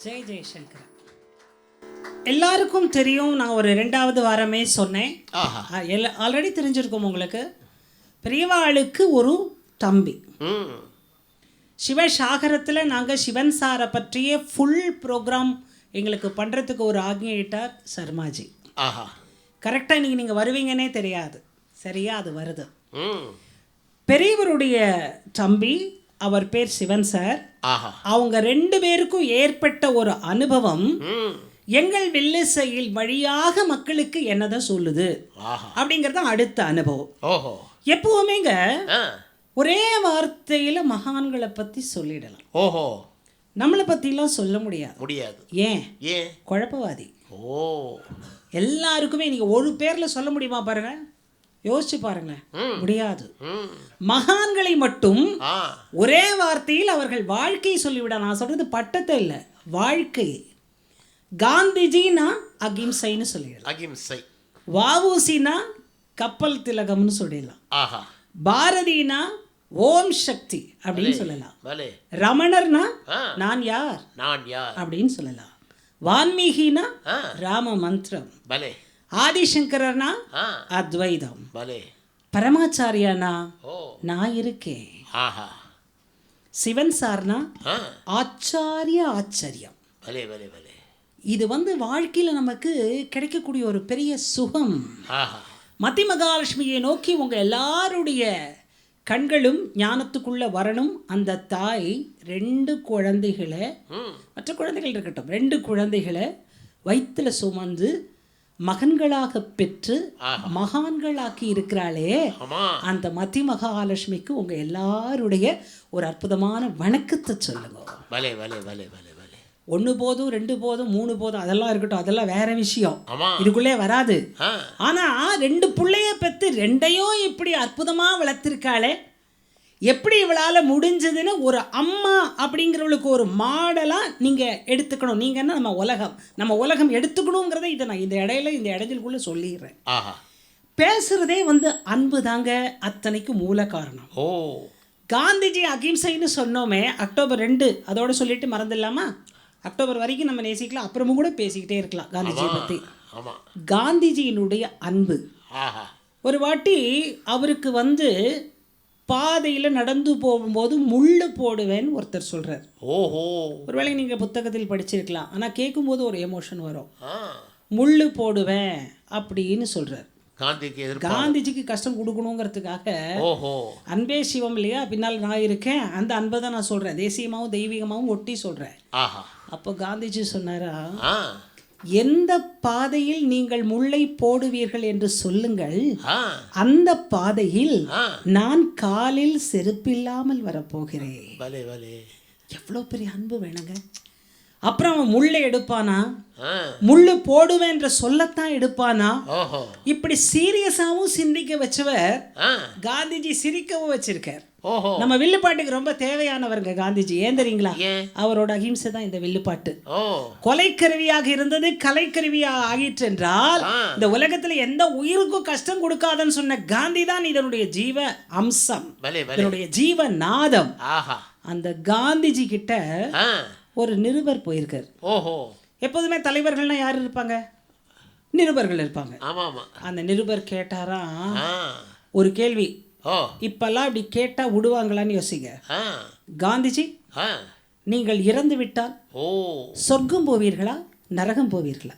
ஜெய் ஜெய்சங்கர். எல்லாருக்கும் தெரியும், நான் ஒரு 2வது வாரமே சொன்னேன், ஆல்ரெடி தெரிஞ்சிருக்கும் உங்களுக்கு. பெரியவாளுக்கு ஒரு தம்பி. சிவசாகரத்தில் நாங்கள் சிவன் சாரை பற்றிய ஃபுல் ப்ரோக்ராம் எங்களுக்கு பண்ணுறதுக்கு ஒரு ஆக்ஞையிட்டார் சர்மாஜி. கரெக்டாக இன்றைக்கி நீங்கள் வருவீங்கன்னே தெரியாது, சரியா? அது வருது. பெரியவருடைய தம்பி, அவர் பேர் சிவன் சார். அவங்க 2 பேருக்கும் ஏற்பட்ட ஒரு அனுபவம் எங்கள் வில்லிசையில் வழியாக மக்களுக்கு என்னதான் சொல்லுது அப்படிங்கிறது அடுத்த அனுபவம். எப்பவுமேங்க ஒரே வார்த்தையில மகான்களை பத்தி சொல்லிடலாம், நம்மளை பத்திலாம் சொல்ல முடியாது. ஏன்? குழப்பவாதி. எல்லாருக்குமே நீங்க ஒரு பேர்ல சொல்ல முடியுமா பாருங்க, யோசிச்சு பாருங்க, முடியாது. மகான்களை மட்டும் ஒரே வார்த்தையில் அவர்கள் வாழ்க்கையை சொல்லிவிட. நான் சொல்றது பட்டத்தை இல்லை, வாழ்க்கை. காந்திஜினா அகிம்சைன்னு சொல்லிடலாம், அகிம்சை. வஉசினா கப்பல் திலகம்னு சொல்லிடலாம், பாரதினா ஓம் சக்தி அப்படின்னு சொல்லலாம், ரமணர்னா நான் யார் அப்படின்னு சொல்லலாம், வான்மீகினா ராம மந்திரம், ஆதிசங்கரனா அத்வைதம், பரமாச்சாரியானா நான் இருக்கேன், சிவன் சார்னா ஆச்சாரிய ஆச்சரியம். இது வாழ்க்கையில் நமக்கு கிடைக்கக்கூடிய ஒரு பெரிய சுகம். மத்தி மகாலட்சுமியை நோக்கி உங்க எல்லாருடைய கண்களும் ஞானத்துக்குள்ள வரணும். அந்த தாய் 2 குழந்தைகளை, மற்ற குழந்தைகள் இருக்கட்டும், 2 குழந்தைகளை வயிற்றுல சுமந்து மகன்களாக பெற்று மகான்களாக்கி இருக்கிறாளே, அந்த மத்தி மகாலட்சுமிக்கு உங்க எல்லாருடைய ஒரு அற்புதமான வணக்கத்தை சொல்லுங்க. 1 போதும், 2 போதும், 3 போதும், அதெல்லாம் இருக்கட்டும், அதெல்லாம் வேற விஷயம், இதுக்குள்ளே வராது. ஆனா 2 பிள்ளைய பெற்று 2ஐயும் இப்படி அற்புதமா வளர்த்திருக்காளே, எப்படி இவளால முடிஞ்சதுன்னு ஒரு அம்மா அப்படிங்கிறவளுக்கு ஒரு மாடலா நீங்க எடுத்துக்கணும். நீங்க என்ன, நம்ம உலகம் எடுத்துக்கணுங்கிறத இதை நான் இந்த இடையிலுக்குள்ள சொல்லிடுறேன். பேசுறதே அன்பு தாங்க அத்தனைக்கு மூல காரணம். காந்திஜி அகிம்சைன்னு சொன்னோமே, அக்டோபர் 2 அதோட சொல்லிட்டு மறந்துடலாமா? அக்டோபர் வரைக்கும் நம்ம நேசிக்கலாம், அப்புறமும் கூட பேசிக்கிட்டே இருக்கலாம் காந்திஜியை பற்றி. காந்திஜியினுடைய அன்பு. ஒரு வாட்டி அவருக்கு பாதையில் நடந்து போகும்போது முள்ளு போடுவேன்னு ஒருத்தர் சொல்கிறார். ஒருவேளை நீங்கள் புத்தகத்தில் படிச்சிருக்கலாம், ஆனால் கேட்கும்போது ஒரு எமோஷன் வரும். முள்ளு போடுவேன் அப்படின்னு சொல்கிறார். காந்திஜிக்கு கஷ்டம் கொடுக்கணுங்கிறதுக்காக, அன்பே சிவம் இல்லையா, பின்னால் நான் இருக்கேன், அந்த அன்பை தான் நான் சொல்கிறேன், தேசியமாகவும் தெய்வீகமாகவும் ஒட்டி சொல்கிறேன். அப்போ காந்திஜி சொன்னாரா, எந்த பாதையில் நீங்கள் முள்ளை போடுவீர்கள் என்று சொல்லுங்கள், அந்த பாதையில் நான் காலில் செருப்பில்லாமல் வரப்போகிறேன். எவ்வளோ பெரிய அன்பு வேணுங்க. அப்புறம் அவன் முள்ளை எடுப்பானா, முள்ளு போடுவேன் என்ற சொல்லத்தான் எடுப்பானா? இப்படி சீரியஸாவும் சிந்திக்க வச்சவர் காந்திஜி, சிரிக்கவும் வச்சிருக்கார். நம்ம வில்லுப்பாட்டுக்கு ரொம்ப தேவையானவருங்க காந்திஜி. ஏன் தெரியுங்களா? அவரோட அகிம்சை தான் இந்த வில்லுப்பாட்டு. கொலைக்கருவியாக இருந்தது கலைக்கருவியாக ஆகிற்று என்றால், இந்த உலகத்துல எந்த உயிருக்கும் கஷ்டம் கொடுக்காதன்னு சொன்ன காந்தி தான் இதனுடைய ஜீவ அம்சம், இதனுடைய ஜீவ நாதம். அந்த காந்திஜி கிட்ட ஒரு நிருபர் போயிருக்கார். எப்போதுமே தலைவர்கள்னா யார் இருப்பாங்க? நிருபர்கள் இருப்பாங்க. அந்த நிருபர் கேட்டாரா ஒரு கேள்வி, இப்பெல்லாம் இப்படி கேட்டா விடுவாங்களான்னு யோசிங்க. காந்திஜி, நீங்கள் இறந்து விட்டால் சொர்க்கம் போவீர்களா நரகம் போவீர்களா?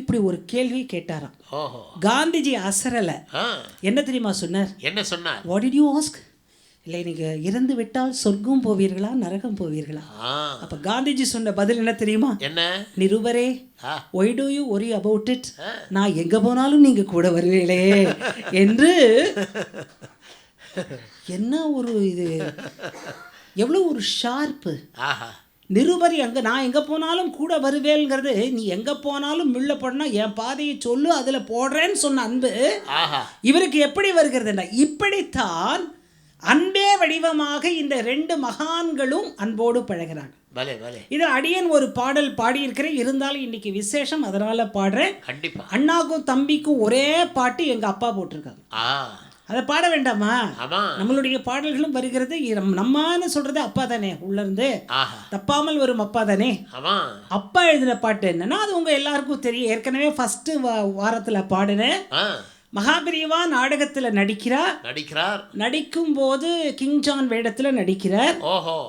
இப்படி ஒரு கேள்வி கேட்டாராம். காந்திஜி அசரல. என்ன தெரியுமா சொன்னார்? என்ன சொன்னார்? What did you ask? இல்லை, நீங்கள் இறந்து விட்டால் சொர்க்கம் போவீர்களா நரகம் போவீர்களா? அப்போ காந்திஜி சொன்ன பதில் என்ன தெரியுமா? என்ன? நிருபரே, why do you worry about it? நான் எங்கே போனாலும் நீங்கள் கூட வருவீங்களே என்று. என்ன ஒரு இது, எவ்வளோ ஒரு ஷார்ப்பு. நிருபர் நான் எங்கே போனாலும் கூட வருவேங்கிறது, நீ எங்கே போனாலும் முள்ள போடனா என் பாதையை சொல்லு, அதில் போடுறேன்னு சொன்ன அன்பு இவருக்கு எப்படி வருகிறதுன்னா, இப்படித்தான் அன்பே வடிவமாக இந்த 2 மகான்களும் அன்போடு பழகிறாங்க. இது அடியன் ஒரு பாடல் பாடியிருக்கிறேன், இருந்தாலும் இன்னைக்கு விசேஷம் அதனால பாடுறேன். அண்ணாக்கும் தம்பிக்கும் ஒரே பாட்டு எங்க அப்பா போட்டிருக்காங்க. அதை பாட வேண்டாமா? நம்மளுடைய பாடல்களும் வருகிறது. நம்மன்னு சொல்றது அப்பா தானே, உள்ள இருந்து தப்பாமல் வரும் அப்பா தானே. அப்பா எழுதின பாட்டு என்னன்னா அது உங்க எல்லாருக்கும் தெரியும். ஏற்கனவே ஃபர்ஸ்ட் வாரத்துல பாடுனேன். மகாபிரிவா நாடகத்துல நடிக்கிறார். நடிக்கும் போது கிங் ஜான் வேடத்துல நடிக்கிறார்.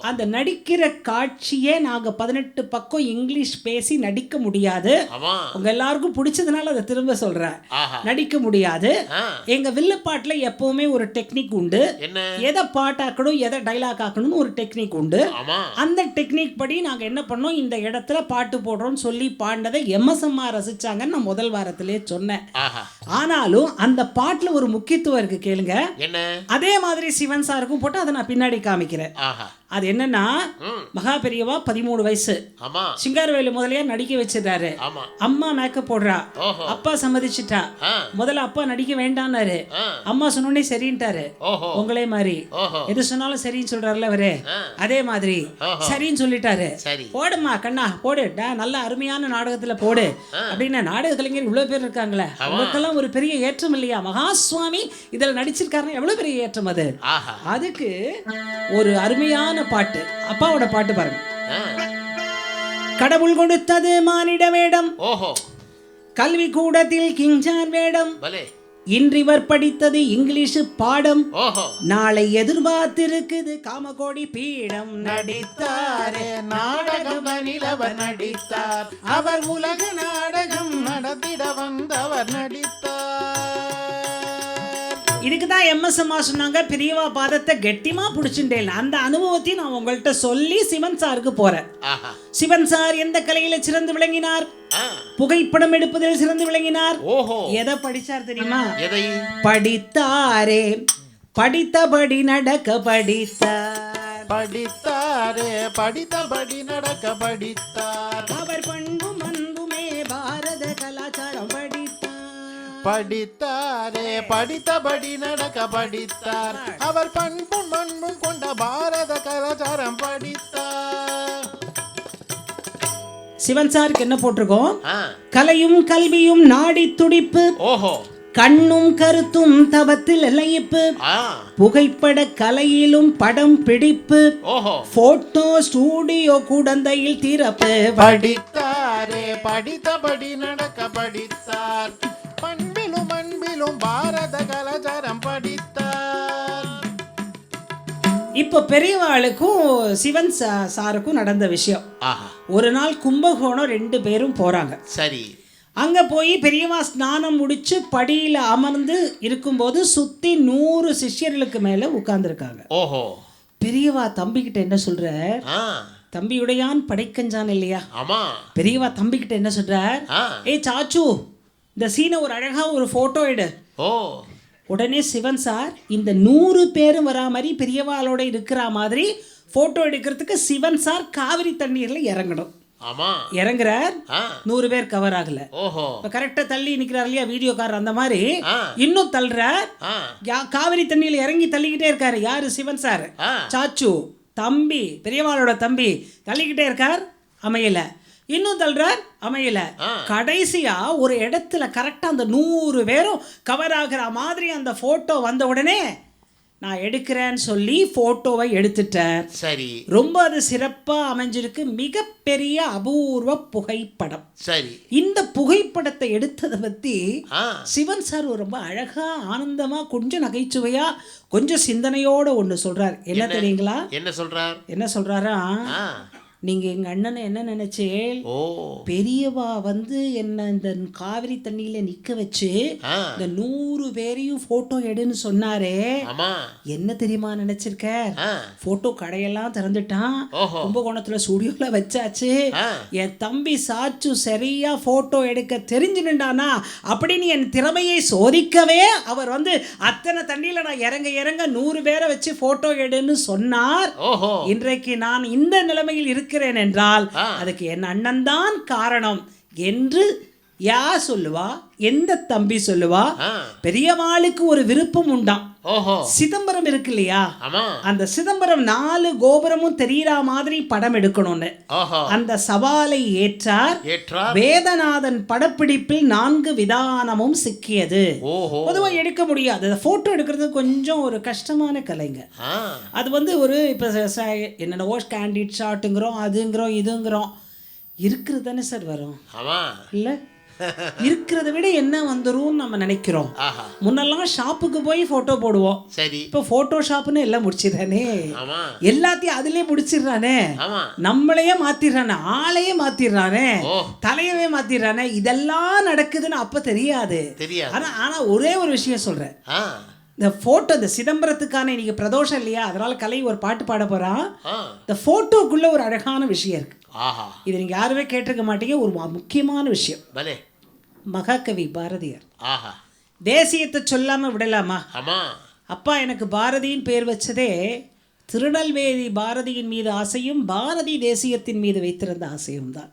அந்த நடிக்கிற காட்சியே நாங்க 18 பக்கம் இங்கிலீஷ் பேசி நடிக்க முடியாது. உங்க எல்லாருக்கும் பிடிச்சதுனால அதை திரும்ப சொல்றேன். நடிக்க முடியாது. எங்க வில்லுப்பாட்டுல எப்பவுமே ஒரு டெக்னிக் உண்டு. எதை பாட்டாக்கணும் எதை டைலாக் ஆக்கணும்னு ஒரு டெக்னிக் உண்டு. அந்த டெக்னிக் படி நாங்க என்ன பண்ணோம், இந்த இடத்துல பாட்டு போடுறோம்னு சொல்லி பாடினதை எம்எஸ்எம்மா ரசிச்சாங்கன்னு நான் முதல் வாரத்திலே சொன்னேன். ஆனாலும் அந்த பாட்டுல ஒரு முக்கியத்துவம் இருக்கு, கேளுங்க. அதே மாதிரி சிவன் சாருக்கும் போட்டு அதை நான் பின்னாடி காமிக்கிறேன். அது என்னன்னா, மகா பெரியவா 13 வயசு, சிங்காரவேலு முதலியார் நடிக்க வச்சிருக்காரு. அம்மா மேக்கப் போடுறா, அப்பா சம்மதிச்சுட்டா. முதல்ல அப்பா நடிக்க வேண்டான்னாரு, அம்மா சொன்னோடனே சரின்ட்டாரு. உங்களே மாதிரி எது சொன்னாலும் சரின்னு சொல்றாருல அவரு, அதே மாதிரி சரின்னு சொல்லிட்டாரு. போடுமா கண்ணா போடு, நல்ல அருமையான நாடகத்துல போடு அப்படின்னு. நாடக கலைஞர் இவ்வளவு பேர் இருக்காங்களே, அவங்களுக்கெல்லாம் ஒரு பெரிய ஏற்றம் இல்லையா? மகா சுவாமி இதுல நடிச்சிருக்காருன்னா எவ்வளவு பெரிய ஏற்றம் அது. அதுக்கு ஒரு அருமையான பாட்டு, அப்பாவோட பாட்டு பாருங்க. கடவுள் கொடுத்தது மானிட வேடம், கல்வி கூடத்தில் கிங் ஜான் வேடம், இன்றிவர் படித்தது இங்கிலீஷ் பாடம், நாளை எதிர்பார்த்திருக்குது காமகோடி பீடம். நடித்தாரே நாடகம் நிலவர் நடித்தார், அவர் உலக நாடகம் நடத்திட வந்தவர் நடித்தார். இதுக்குதான் எம்எஸ்எம்மா சொன்னாங்க, பெரியவா பாதத்தை கெட்டிமா பிடிச்சுட்டேன். அந்த அனுபவத்தையும் நான் உங்கள்கிட்ட சொல்லி சிவன் சாருக்கு போறேன். சிவன் சார் எந்த கலையில சிறந்து விளங்கினார்? புகைப்படம் எடுப்பதில் சிறந்து விளங்கினார். எதை படிச்சார் தெரியுமா? படித்தாரே படித்தபடி நடக்க படித்தார். படித்தாரே படித்தபடி நடக்க படித்தார். அவர் பண்பும் அன்புமே பாரத கலாச்சாரம் படித்தார். படித்தாரே படித்தபடி நடக்க படித்தார். அவர் பண்பும் அன்பும் கொண்ட பாரத கலாச்சாரம் படித்தார். சிவன் சாருக்கு என்ன போட்டிருக்கோம்? கலையும் கல்வியும் நாடி துடிப்பு, கண்ணும் கருத்தும் தவத்தில் லயிப்பு, புகைப்பட கலையிலும் படம் பிடிப்பு, போட்டோ ஸ்டூடியோ குடந்தையில் திறப்பு. படித்தாரே படித்தபடி நடக்க படித்தார். பண்பிலும் அன்பிலும் பாரத கலாச்சாரம் படித்தார். இப்போ பெரியவாளுக்கும் சிவன் சாருக்கும் நடந்த விஷயம். ஒரு நாள் கும்பகோணம் 2 பேரும் போறாங்க. சரி. அங்க போய் பெரியவா ஸ்நானம் முடிச்சு படியில அமர்ந்து இருக்கும்போது சுத்தி 100 சிஷ்யர்களுக்கு மேல உட்கார்ந்துருக்காங்க. பெரியவா தம்பிக்கிட்ட என்ன சொல்ற? தம்பியுடையான் படைக்கஞ்சான் இல்லையா? பெரியவா தம்பிக்கிட்ட என்ன சொல்றார்? ஏய் சாச்சு, இந்த சீனை ஒரு அழகா ஒரு போட்டோ எடு. உடனே சிவன் சார் இந்த 100 பேரும் வரா மாதிரி பெரியவாளோட இருக்கிற மாதிரி போட்டோ எடுக்கிறதுக்கு சிவன் சார் காவிரி தண்ணீர்ல இறங்கணும். இறங்குறார். 100 பேர் கவர் ஆகல. கரெக்டா தள்ளி நிக்கிறார் இல்லையா வீடியோக்காரர், அந்த மாதிரி இன்னும் தள்ளுறார். காவிரி தண்ணியில இறங்கி தள்ளிக்கிட்டே இருக்காரு. யாரு? சிவன் சார். சாச்சு தம்பி, பெரியவாளோட தம்பி தள்ளிக்கிட்டே இருக்கார், அமையல. இன்னும் தள்ளுறார், அமையல. கடைசியா ஒரு இடத்துல கரெக்டா அந்த 100 பேரும் கவர் ஆகிற மாதிரி அந்த போட்டோ வந்த உடனே நான் எடுக்கிறேன்னு சொல்லி போட்டோவை எடுத்துட்டேன். சரி. ரொம்ப அது சிறப்பா அமைஞ்சிருக்கு. மிகப்பெரிய அபூர்வ புகைப்படம். சரி. இந்த புகைப்படத்தை எடுத்ததை பத்தி சிவன் சார் ரொம்ப அழகா ஆனந்தமா கொஞ்சம் நகைச்சுவையா கொஞ்சம் சிந்தனையோட ஒண்ணு சொல்றார். என்ன தெரியுங்களா? என்ன சொல்றாரா? நீங்க எங்க அண்ணனை என்ன நினைச்சேன்? பெரியவா என்ன இந்த காவிரி தண்ணியில நிக்க வச்சு இந்த 100 பேரையும் போட்டோ எடுன்னு சொன்னாரே, என்ன தெரியுமா நினைச்சிருக்க? போட்டோ கடையெல்லாம் திறந்துட்டான், கும்பகோணத்துல ஸ்டுடியோல வச்சாச்சு. என் தம்பி சாச்சு சரியா போட்டோ எடுக்க தெரிஞ்சுட்டானா அப்படின்னு என் திறமையை சோதிக்கவே அவர் அத்தனை தண்ணியில நான் இறங்க இறங்க 100 பேரை வச்சு போட்டோ எடுன்னு சொன்னார். இன்றைக்கு நான் இந்த நிலைமையில் இருக்கிறேன் என்றால் அதுக்கு என் அண்ணன் தான் காரணம் என்று யார் சொல்லுவா, எந்த தம்பி சொல்லுவா, பெரியவாளுக்கு ஒரு விருப்பம் உண்டாம். சிதம்பரம் இருக்கு இல்லையா, அந்த சிதம்பரம் 4 கோபுரமும் தெரியற மாதிரி படம் எடுக்கணும்னு அந்த சவாலை ஏற்றார். வேதநாதன் படப்பிடிப்பில் 4 விதானமும் சிக்கியது. பொதுவா எடுக்க முடியாது, போட்டோ எடுக்கிறது கொஞ்சம் ஒரு கஷ்டமான கலைங்க. அது ஒரு இப்ப என்னென்னவோ கேண்டிட் ஷாட்டுங்கிறோம், அதுங்கிறோம், இதுங்கிறோம். இருக்கிறது தானே சார் வரும், இல்ல இருக்கிறத விட என்ன வந்துரும் நம்ம நினைக்கிறோம். முன்னெல்லாம் ஷாப்புக்கு போய் போட்டோ போடுவோம், இப்ப போட்டோ ஷாப்னு எல்லாம் முடிச்சிடறானே, எல்லாத்தையும் அதுலயே முடிச்சிடறானே, நம்மளையே மாத்திடுறானே, ஆளையே மாத்திடுறானே, தலையவே மாத்திடுறானே. இதெல்லாம் நடக்குதுன்னு அப்ப தெரியாது. ஆனா ஒரே ஒரு விஷயம் சொல்றேன், இந்த போட்டோ, இந்த சிதம்பரத்துக்கான இன்னைக்கு பிரதோஷம் இல்லையா, அதனால கலை ஒரு பாட்டு பாட போறான். இந்த போட்டோக்குள்ள ஒரு அழகான விஷயம் இருக்கு, இது நீங்க யாருமே கேட்டிருக்க மாட்டீங்க. ஒரு முக்கியமான விஷயம், மகாகவி பாரதியார் தேசியத்தை சொல்லாம விடலாமா? அப்பா எனக்கு பாரதியின் பேர் வச்சதே திருநெல்வேலி பாரதியின் மீது ஆசையும் பாரதி தேசியத்தின் மீது வைத்திருந்த ஆசையும் தான்.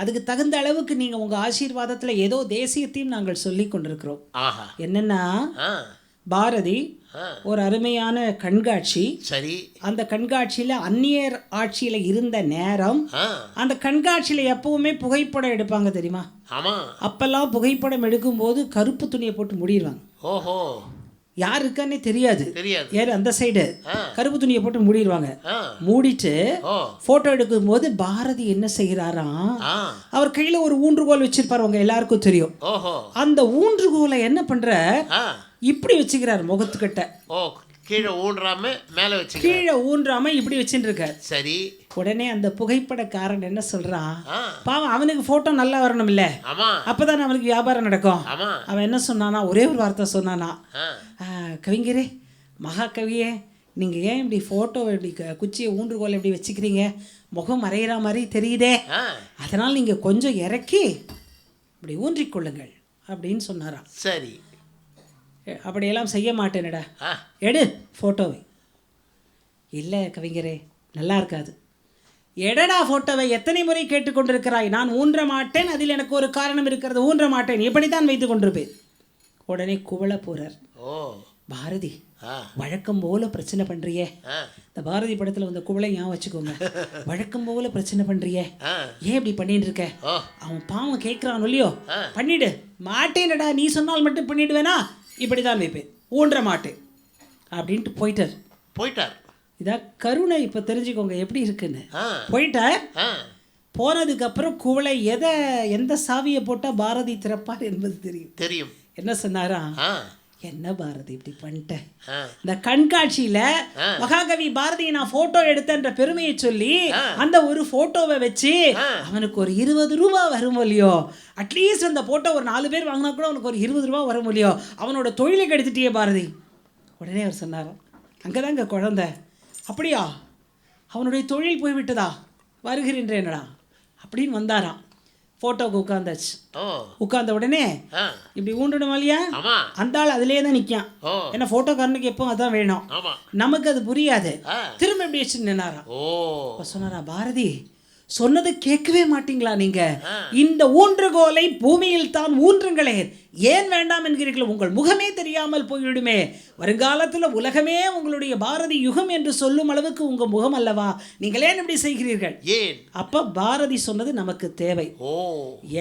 அதுக்கு தகுந்த அளவுக்கு நீங்க உங்க ஆசீர்வாதத்துல ஏதோ தேசியத்தையும் நாங்கள் சொல்லி கொண்டிருக்கிறோம். என்னன்னா, பாரதி ஒரு அருமையான கண்காட்சி, சரி, அந்த கண்காட்சியில அந்நியர் ஆட்சியில இருந்த நேரம், அந்த கண்காட்சியில எப்பவுமே புகைப்படம் எடுப்பாங்க தெரியுமா? அப்பெல்லாம் புகைப்படம் எடுக்கும் போது கருப்பு துணியை போட்டு மூடிடுவாங்க. யார் இருக்கானே தெரியாது, யாரு அந்த சைடு கருப்பு துணியை போட்டு மூடிடுவாங்க. மூடிட்டு போட்டோ எடுக்கும் போது பாரதி என்ன செய்யறாராம், அவர் கையில ஒரு ஊன்றுகோல் வச்சிருப்பாரு, உங்க எல்லாருக்கும் தெரியும். அந்த ஊன்றுகோலை என்ன பண்ற, இப்படி வச்சுக்கிறார் முகத்துக்கிட்ட, கீழே ஊன்றாம மேல வச்சு, கீழே ஊன்றாம இப்படி வச்சுட்டு இருக்க. சரி, உடனே அந்த புகைப்படக்காரன் என்ன சொல்றான், பாவம் அவனுக்கு போட்டோ நல்லா வரணும் இல்ல, அப்பதான் அவனுக்கு வியாபாரம் நடக்கும். அவன் என்ன சொன்னானா, ஒரே ஒரு வார்த்தை சொன்னானா, கவிஞரே, மகாகவியே, நீங்க ஏன் இப்படி போட்டோ இப்படி குச்சியை ஊன்றுகோல் எப்படி வச்சுக்கிறீங்க, முகம் மறையிற மாதிரி தெரியுதே, அதனால் நீங்க கொஞ்சம் இறக்கி இப்படி ஊன்றிக்கொள்ளுங்கள் அப்படின்னு சொன்னாராம். சரி, அப்படியெல்லாம் செய்ய மாட்டேனடா, எடு போட்டோவை. இல்லை கவிஞரே, நல்லா இருக்காது. எடடா போட்டோவை, எத்தனை முறை கேட்டுக்கொண்டிருக்கிறாய், நான் ஊன்ற மாட்டேன், அதில் எனக்கு ஒரு காரணம் இருக்கிறது, ஊன்ற மாட்டேன், எப்படித்தான் வைத்து கொண்டிருப்பேன். உடனே குவள போறார். பாரதி, வழக்கம் போல பிரச்சனை பண்றியே, இந்த பாரதி படத்துல வந்த குவளை ஞாபகம் வச்சுக்கோங்க, வழக்கம் போல பிரச்சனை பண்றியே, ஏன் இப்படி பண்ணிட்டு இருக்க, அவன் பாவம் கேட்கிறான் இல்லையோ, பண்ணிடு. மாட்டேனடா, நீ சொன்னால் மட்டும் பண்ணிடுவேனா, இப்படிதான் வைப்பேன், ஊன்ற மாட்டேன் அப்படின்ட்டு போயிட்டார். இதான் கருணை, இப்ப தெரிஞ்சுக்கோங்க எப்படி இருக்குன்னு. போயிட்டார். போனதுக்கு அப்புறம் குவளை எந்த சாவியை போட்டா பாரதி திறப்பார் என்பது தெரியும். என்ன சொன்னாரா, என்ன பாரதி இப்படி பண்ணிட்டேன், இந்த கண்காட்சியில மகாகவி பாரதியை நான் போட்டோ எடுத்தன்ற பெருமையை சொல்லி அந்த ஒரு போட்டோவை வச்சு அவனுக்கு ஒரு 20 ரூபாய் வரும் இல்லையோ, அட்லீஸ்ட் அந்த போட்டோ ஒரு 4 பேர் வாங்கினா கூட அவனுக்கு ஒரு 20 ரூபாய் வரும் இல்லையோ, அவனோட தொழிலை கெடுத்துட்டியே பாரதி. உடனே அவர் சொன்னாராம், அங்கதாங்க குழந்தை, அப்படியா, அவனுடைய தொழில் போய்விட்டதா, வருகிறேன்றேனடா அப்படின்னு வந்தாராம். போட்டோக்கு உட்கார்ந்தாச்சு. உட்கார்ந்த உடனே இப்படி ஊண்டணும் இல்லையா, அந்த ஆள் அதுலயே தான் நிற்கான். ஏன்னா போட்டோக்காரனுக்கு எப்போ அதான் வேணும், நமக்கு அது புரியாது. திரும்ப எப்படி வச்சு நின்னாராம். சொன்னாரா, பாரதி சொன்னது கேட்கவே மாட்டீங்களா நீங்க, இந்த ஊன்றுகோலை பூமியில் தான் ஊன்றுங்களே, ஏன் வேண்டாம் என்கிறீர்கள், உங்கள் முகமே தெரியாமல் போய்விடுமே, வருங்காலத்தில் உலகமே உங்களுடைய பாரதி யுகம் என்று சொல்லும் அளவுக்கு உங்க முகம் அல்லவா, நீங்கள் ஏன் இப்படி செய்கிறீர்கள். ஏன், அப்ப பாரதி சொன்னது நமக்கு தேவை.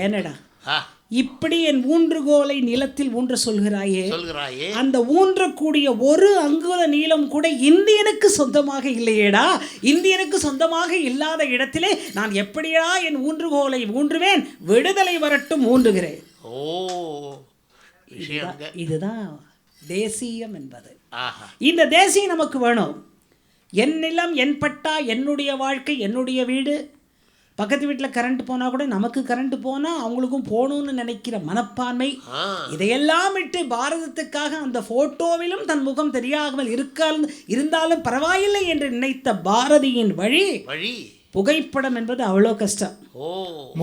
ஏனடா இப்படி என் ஊன்றுகோலை நிலத்தில் ஊன்ற சொல்கிறாயே, அந்த ஊன்றக்கூடிய ஒரு அங்குல நீளம் கூட இந்தியனுக்கு சொந்தமாக இல்லையேடா, இந்தியனுக்கு சொந்தமாக இல்லாத இடத்திலே நான் எப்படியா என் ஊன்றுகோலை ஊன்றுவேன், விடுதலை வரட்டும் ஊன்றுகிறேன். இதுதான் தேசியம் என்பது. இந்த தேசியம் நமக்கு வேணும். என் நிலம், என் பட்டா, என்னுடைய வாழ்க்கை, என்னுடைய வீடு. பக்கத்து வீட்டில் கரண்ட் போனால் கூட நமக்கு கரண்ட் போனால் அவங்களுக்கும் போகணும்னு நினைக்கிற மனப்பான்மை, இதையெல்லாம் விட்டு பாரதத்துக்காக அந்த போட்டோவிலும் தன் முகம் தெரியாமல் இருந்தாலும் பரவாயில்லை என்று நினைத்த பாரதியின் வழி புகைப்படம் என்பது அவ்வளோ கஷ்டம்.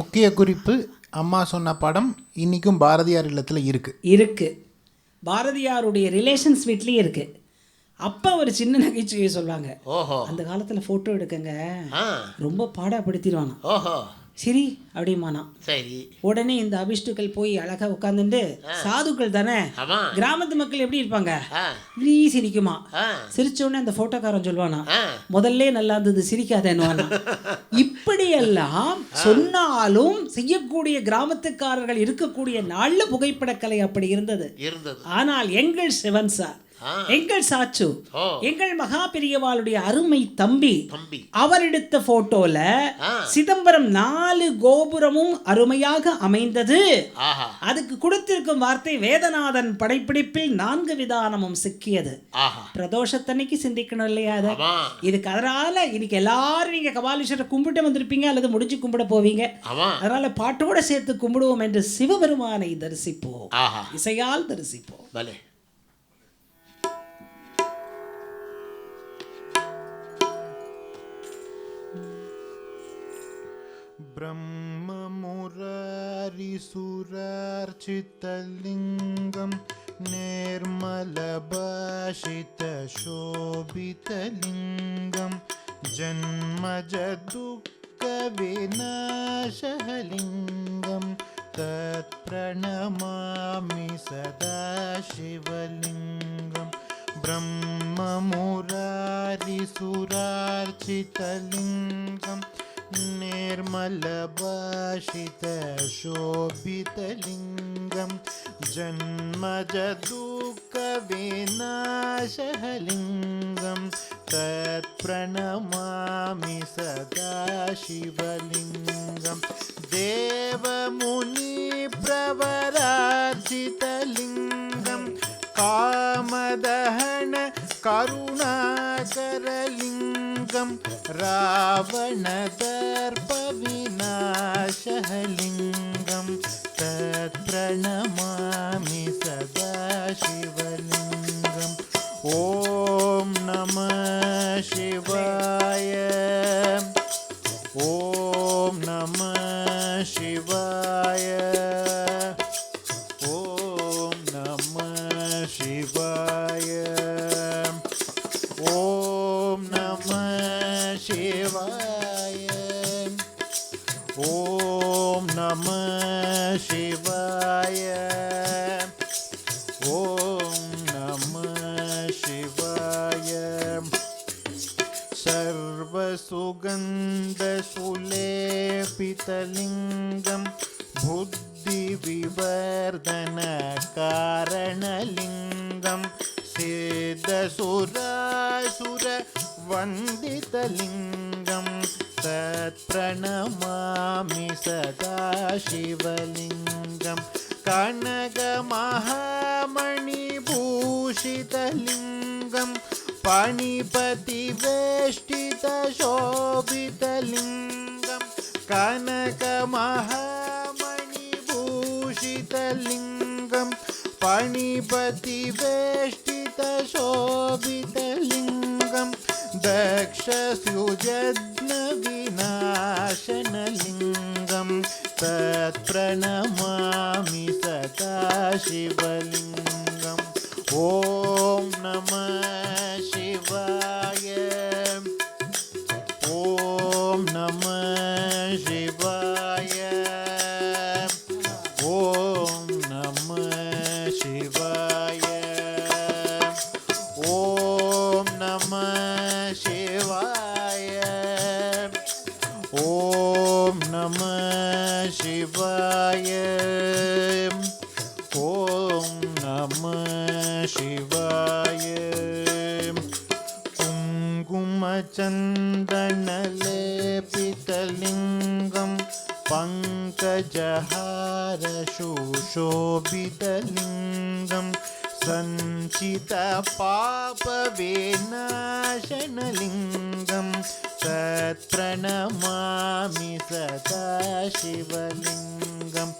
முக்கிய குறிப்பு, அம்மா சொன்ன படம் இன்னைக்கும் பாரதியார் இல்லத்தில் இருக்கு. பாரதியாருடைய ரிலேஷன்ஸ் வீட்லேயும் இருக்கு. அப்பா ஒரு சின்ன நகைச்சுவையை சொல்லுவாங்க, அந்த காலத்துல போட்டோ எடுக்கங்க ரொம்ப பாடப்படுத்திடுவாங்க. சரி அப்படிமானா. சரி. உடனே இந்த அபிஷ்டுக்கள் போய் அழகா உட்காந்துட்டு, சாதுக்கள் தானே, கிராமத்து மக்கள் எப்படி இருப்பாங்க, இப்படி சிரிக்குமா. சிரிச்ச உடனே அந்த போட்டோக்காரன் சொல்லுவானா, முதல்ல நல்லா இருந்தது சிரிக்காதேன்னு. இப்படியெல்லாம் சொன்னாலும் செய்யக்கூடிய கிராமத்துக்காரர்கள் இருக்கக்கூடிய நல்ல புகைப்படக்கலை அப்படி இருந்தது. ஆனால் எங்கள் சிவன் சார், எங்கள் சாச்சு, எங்கள் மகா பெரியவாளுடைய அருமை தம்பி, அவர் எடுத்த போட்டோல சிதம்பரம் 4 கோபுரமும் அருமையாக அமைந்தது. அதுக்கு கொடுத்திருக்கும் வார்த்தை வேதநாதன் படைப்பிடிப்பில் 4 விதானமும் சிக்கியது. பிரதோஷத்தன்னைக்கு சிந்திக்கணும் இல்லையா? இதுக்கு அதனால இன்னைக்கு எல்லாரும் நீங்க கபாலீஸ்வரரை கும்பிட்டு வந்திருப்பீங்க அல்லது முடிஞ்சு கும்பிட போவீங்க. அதனால பாட்டோட சேர்த்து கும்பிடுவோம் என்று சிவபெருமானை தரிசிப்போம், இசையால் தரிசிப்போம். ब्रह्ममुरारिसुरार्चितलिङ्गं निर्मलभाषितशोभितलिङ्गं जन्मजदुःखविनाशलिङ्गं तत्प्रणमामि सदा शिवलिङ्गं ब्रह्ममुरारिसुरार्चितलिङ्गं निर्मलभाषितशोभितलिङ्गं जन्मजदुःखविनाशलिङ्गं तत्प्रणमामि सदा शिवलिङ्गं देवमुनिप्रवरार्चितलिङ्गं कामदहन करुणाकरलिङ्गं रावणदर्पविनाशलिङ्गं तत्प्रणमामि सदा शिवलिङ्गम् ॐ नमः शिवाय, ॐ नमः शिवाय, ॐ नमः शिवाय, ॐ नमः शिवाय, ॐ नमः शिवाय, ॐ नमः शिवाय। सर्वसुगन्धसुलेपितलिङ्गं बुद्धिविवर्धनकारणलिङ्गं सिद्धसुरासुरवन्दितलिङ्गं तत्प्रणमामि सदा शिवलिङ्गं कनकमहामणिभूषितलिङ्गं पाणिपतिवेष्टितशोभितलिङ्गं कनकमहामणिभूषितलिङ्गं पाणिपतिवेष्टितशोभितलिङ्गं दक्षस्युजज्ञविनाशनलिङ्गं तत्प्रणमामि सदा शिवलिङ्गम् ॐ नमः शिवाय, ॐ नमः शिवाय, ॐ नमः शिवाय, ॐ नमः शिवाय, ॐ नमः शिवाय, ॐ नमः शिवाय। कुङ्कुमचन्दनलेपितलिङ्गं पङ्कजहारशुशोभितलिङ्गं सञ्चितपापविनाशनलिङ्गं तत्प्रणमामि सदा शिवलिङ्गं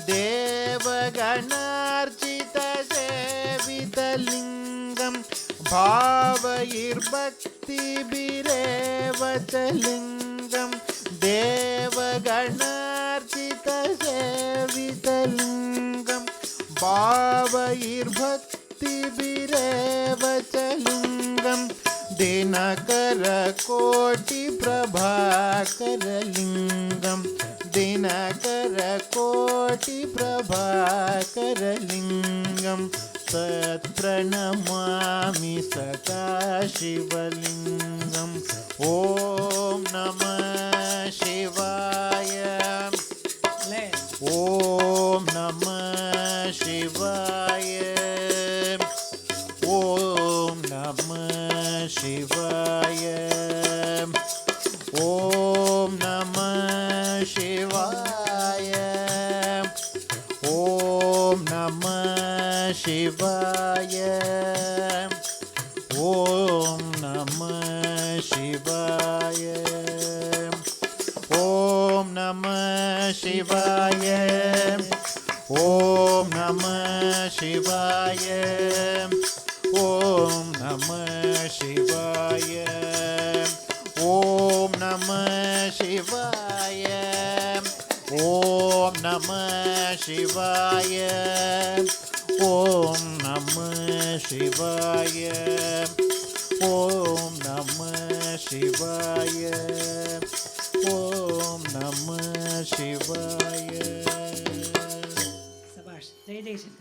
देवगणार्चितसेवितलिङ्गं भावैर्भक्तिभिरेव च लिङ्गं देवगणार्चितसेवितलिङ्गं भावैर्भक्तिभिरेव च लिङ्गं दिनकरकोटिप्रभाकरलिङ्गं दिनकर कोटि प्रभाकरलिङ्गं तत्प्रणमामि सदा शिवलिङ्गम् ॐ नमः शिवाय ॐ नमः शिवाय ॐ नमः शिवाय ॐ नमः शिवाय ॐ नमः शिवाय ॐ नमः शिवाय ॐ नमः शिवाय ॐ नमः शिवाय ॐ नमः शिवाय ॐ नमः शिवाय ॐ नमः शिवाय ॐ नमः शिवाय ॐ नमः शिवाय ॐ नमः शिवाय சபாஷ். ஜெய ஜெயசங்கர்.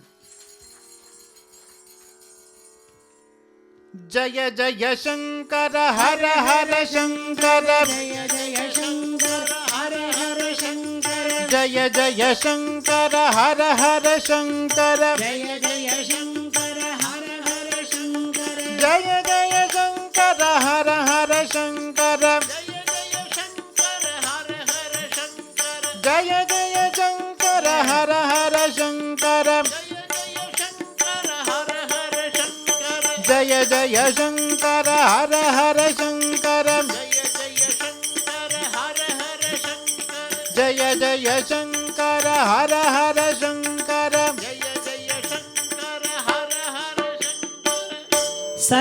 जय जय शंकर हर हर शंकर ஜெய ஜெய சங்கர் ஹர ஹர சங்கர். जय जय शंकर हर हर शंकर ஜெய ஜெய சங்கர் ஹர ஹர சங்கர். जय जय शंकर हर हर शंकर जय जय शंकर हर हर शंकर जय जय शंकर हर हर शंकर जय जय शंकर हर हर शंकर